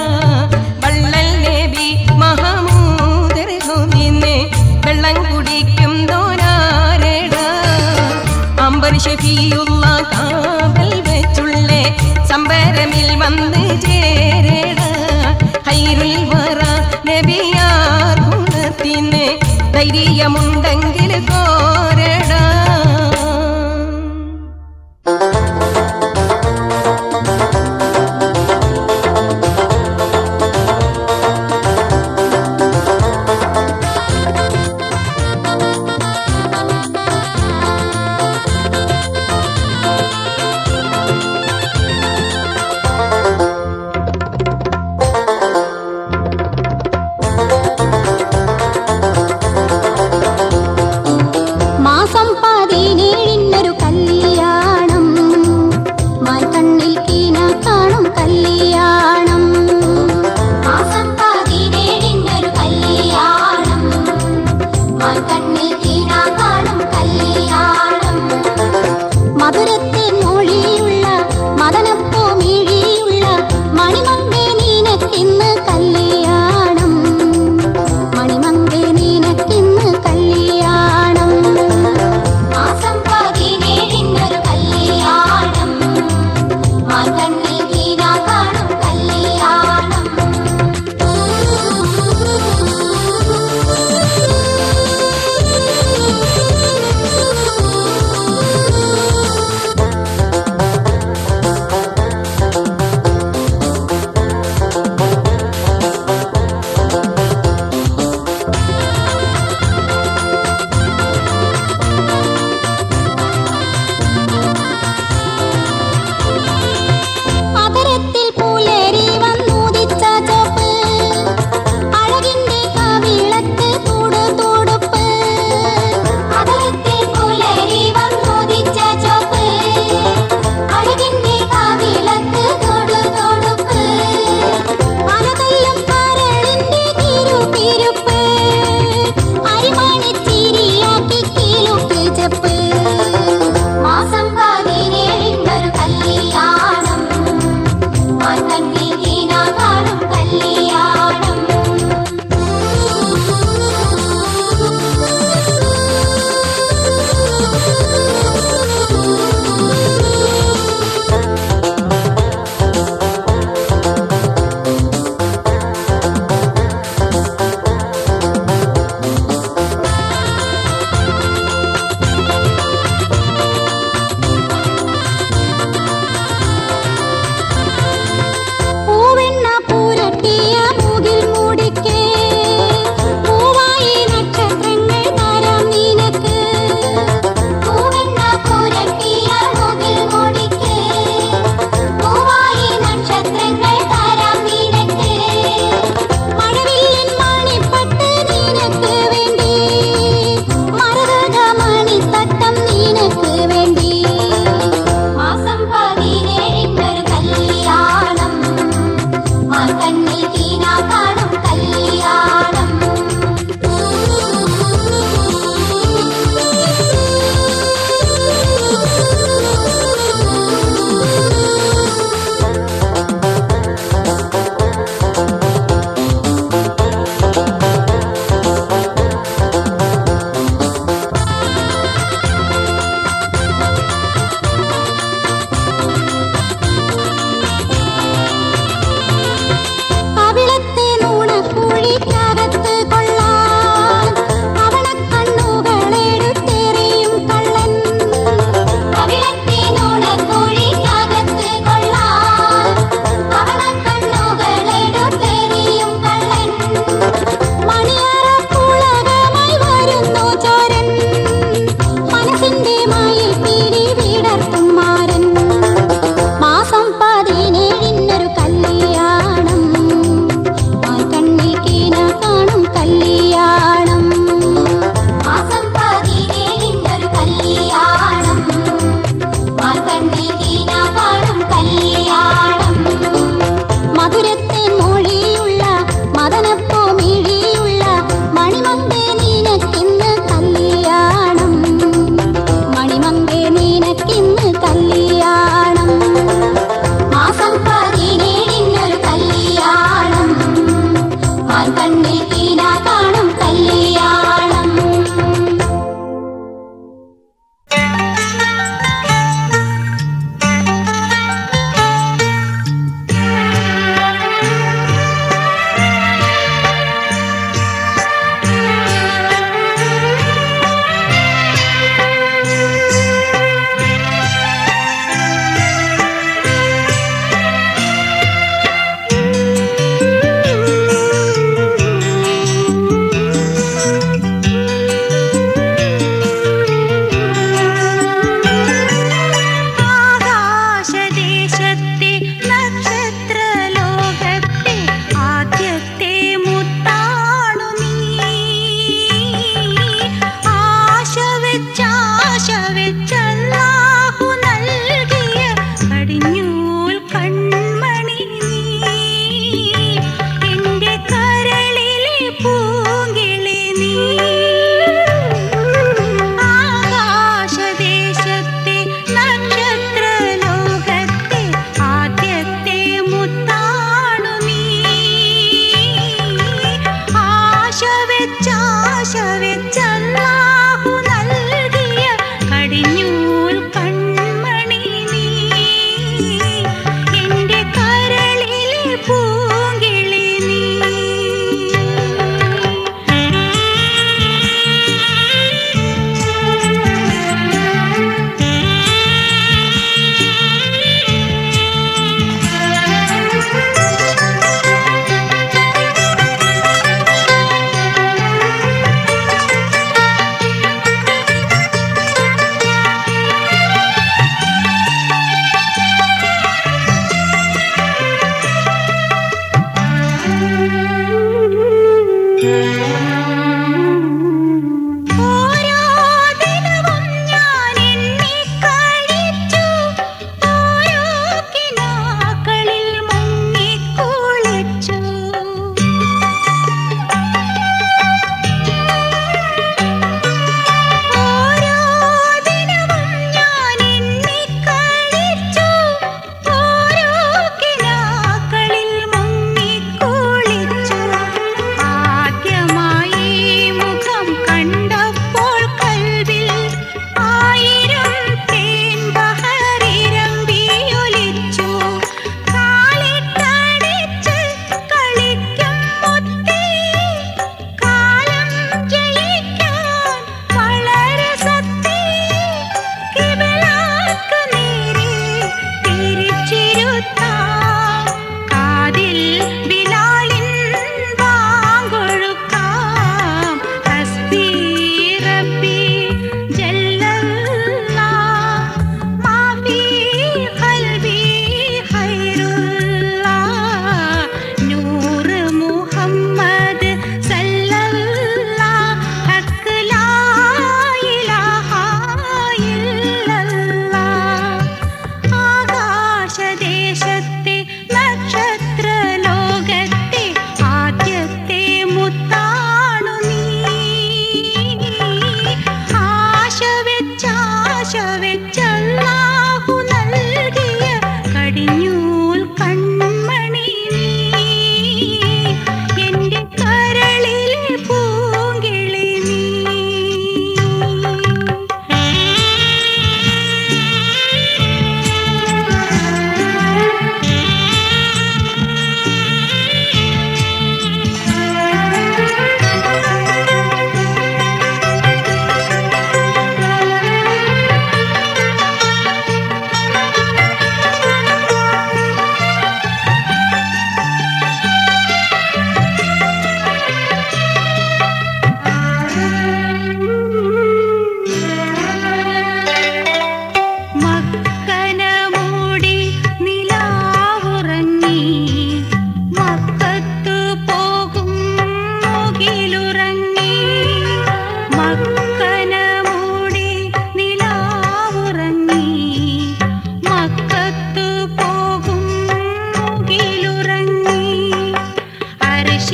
വള്ളൽ നബി മഹമൂദർ ഹോമിന്നെ വെള്ളം കുടിക്കും തോനാരട അംബർ ഷഫിയുള്ള കാവൽ വെച്ചുള്ളേ സംബരമിൽ വന്ന് ചേരട ഹൈറുൽ വറ നബിയാർ ഗുണത്തിന് ധൈര്യമുണ്ടെങ്കിൽ കോരടാ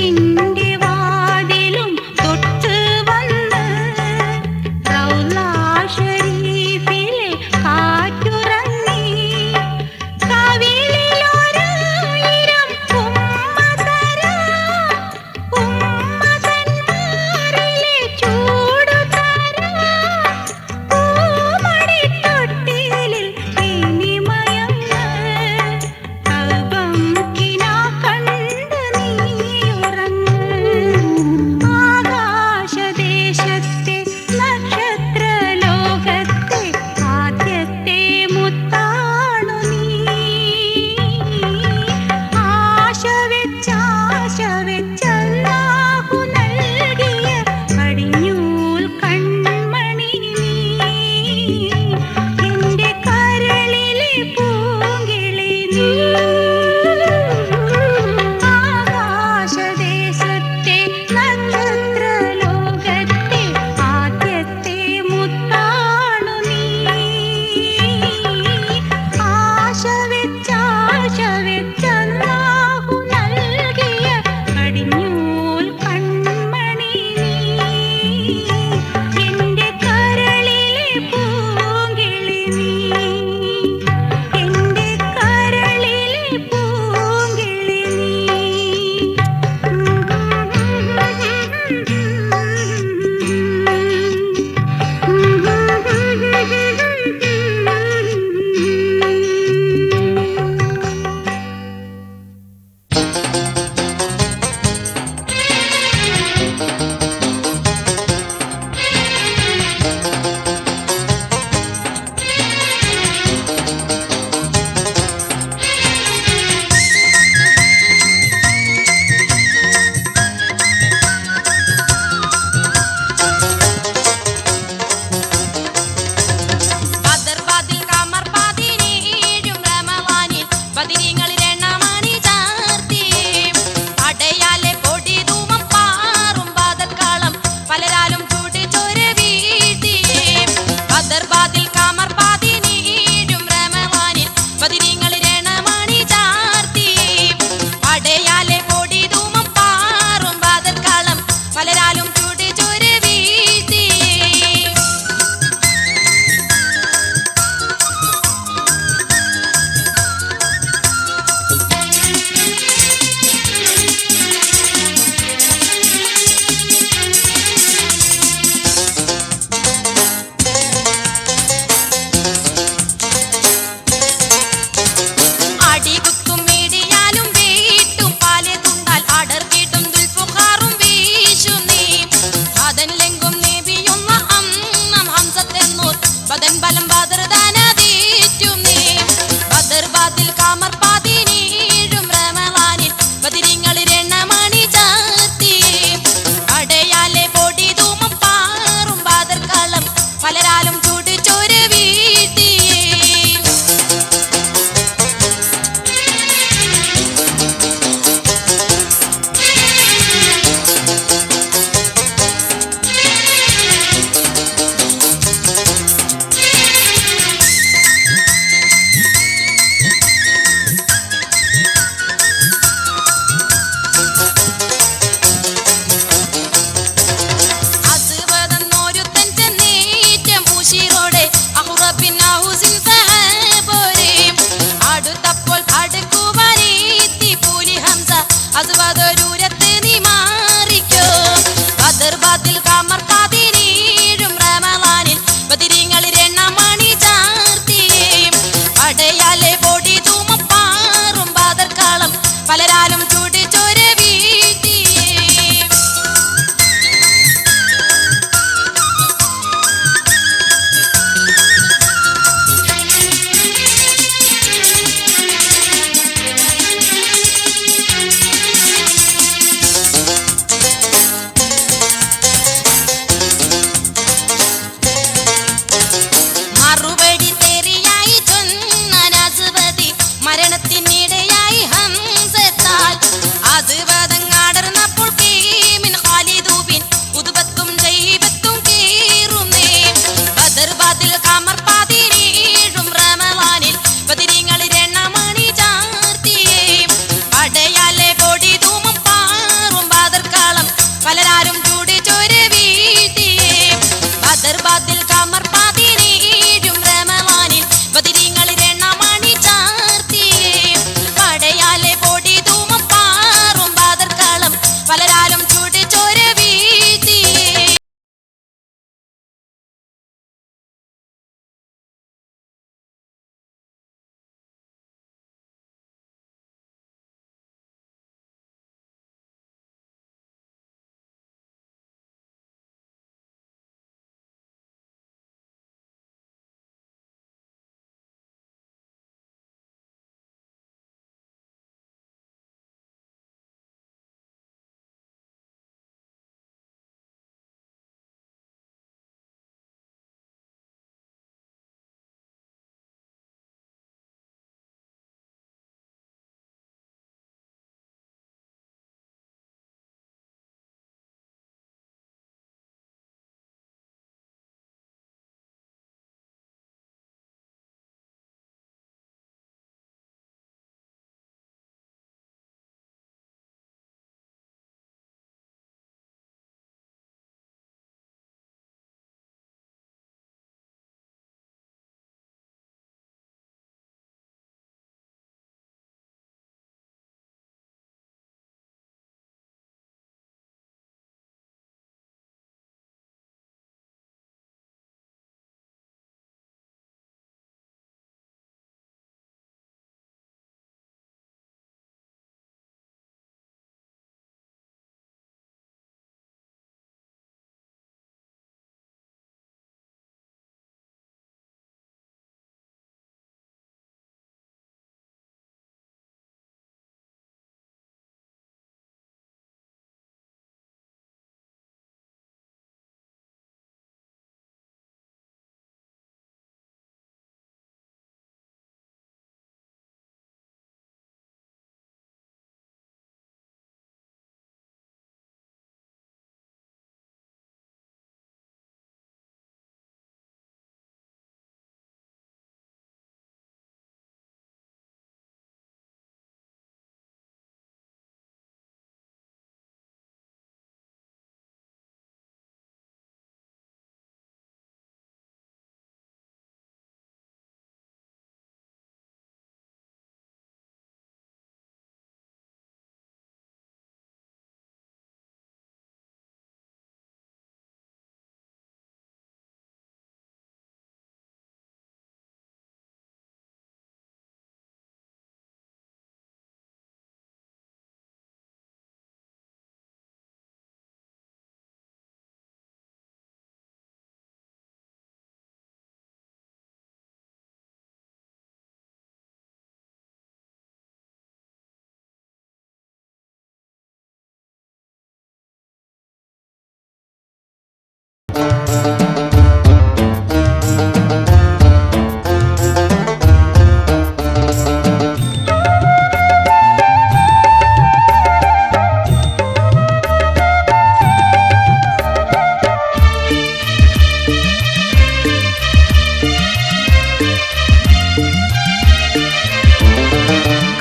കുരിശിന്റെ വാതിലും തൊട്ട് വന്ന് റൗളാ ഷരീഫിലെ കാറ്റുറങ്ങി കവിളിലൊരായിരം ഉമ്മ തരാം ഉമ്മതന്മാരിലെ ചൂടു തരാം പൂമണിത്തൊട്ടിലിൽ ഇനിമയങ്ങ് കൽബം കിനാ കണ്ട് നീയുറങ്ങ്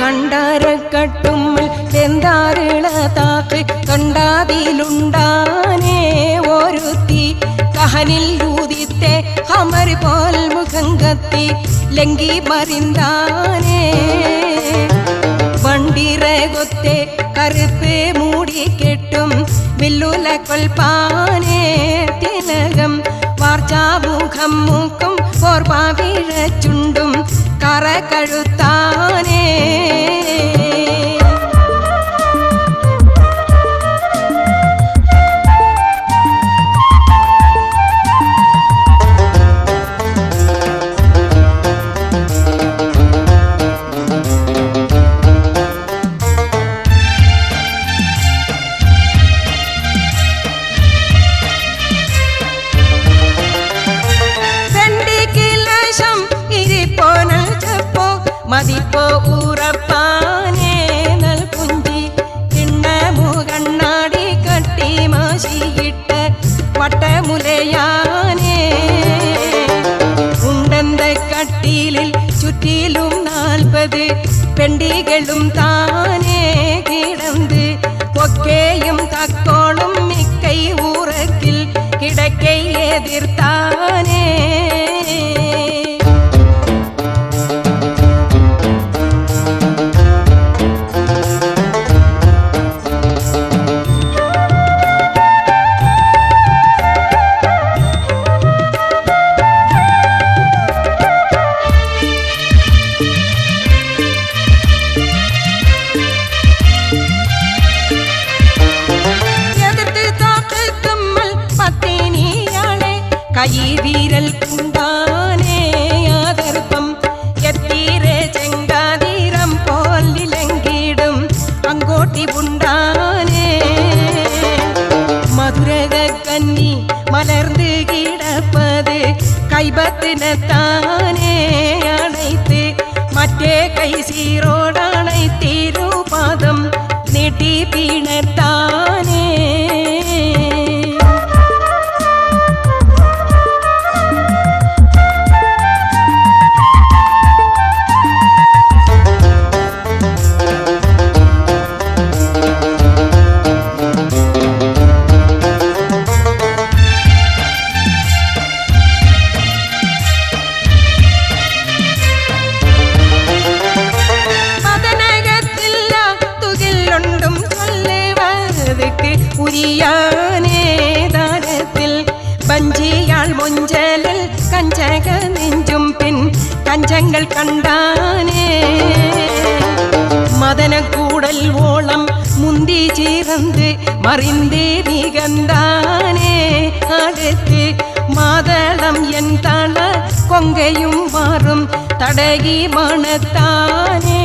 കണ്ടാരക്കട്ടുമ്മൽ എന്താറിള താക്ക് കണ്ടാതിലുണ്ടാനേ ഒരുത്തി കഹനിൽ ഊതിത്തെ ഹമർ പോൽ മുഖം കത്തി ലങ്കി മറിന്താനേ വണ്ടിറകൊത്തെ കറുപ്പ് മൂടി കെട്ടും വില്ലുല കൊൽപ്പാനേ തിലകം വാർച്ചാമുഖം മൂക്കും ഓർപ്പാവിഴ ചുണ്ടും കറ കഴുത്താനേ മതിപ്പോ ഉറപ്പാനേ നൽകുഞ്ചി കിണ്ണമുകണ്ണാടി കട്ടി മാശിയിട്ട് വട്ടമുലയാനേ ഉണ്ടെന്ത കട്ടിലിൽ ചുറ്റിലും 40 പെണ്ടികളും താനേ കിടന്ന് ഒക്കെയും തക്കോളും മിക്കൈ ഊറക്കിൽ കിടക്കൈ എതിർത്താനേ കൈവീരൽ കുണ്ടാനേ ആദർപ്പം എത്തീരെ ചെങ്കാതീരം പോലിലങ്കിടും അങ്ങോട്ടി പുണ്ടാനേ മധുരക കന്നി മലർന്ന് കിടപ്പത് കൈപത്തിനെത്താനേ അണൈത്ത് മറ്റേ കൈ സീറോടണൈത്തിരുപാദം നീട്ടി പിണത്താനേ ഉരിയാനേതാരത്തിൽ വഞ്ചിയാൾ മൊഞ്ചലിൽ കഞ്ചക നെഞ്ചും പിൻ കഞ്ചങ്ങൾ കണ്ടാനേ മദനക്കൂടൽ ഓളം മുന്തി ചീറந்து മറിന്തേ നികന്താനേ അടുത്ത് മാതളം എൻ തള കൊങ്കയും മാറും തടകി മണത്താനേ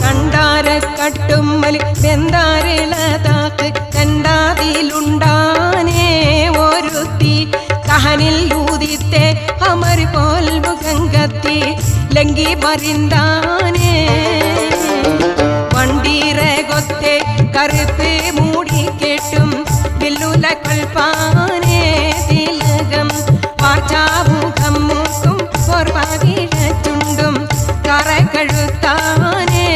കണ്ടാരക്കട്ടുമ്മൽ വെന്താരിളതാക്ക് കണ്ടാതിലുണ്ടാനേ ഒരുത്തി കഹനിൽ ഊതിത്തെ അമർ പോൽ മുഖം കത്തി ലങ്കി മറിന്താനേ വണ്ടിറകൊത്തെ കറുപ്പ് മൂടി കെട്ടും വില്ലുല കൊൽപ്പാനേ തിലകം വാർച്ചാമുഖം മൂക്കും ഓർപ്പാവിഴ ചുണ്ടും കറ കഴുത്താനേ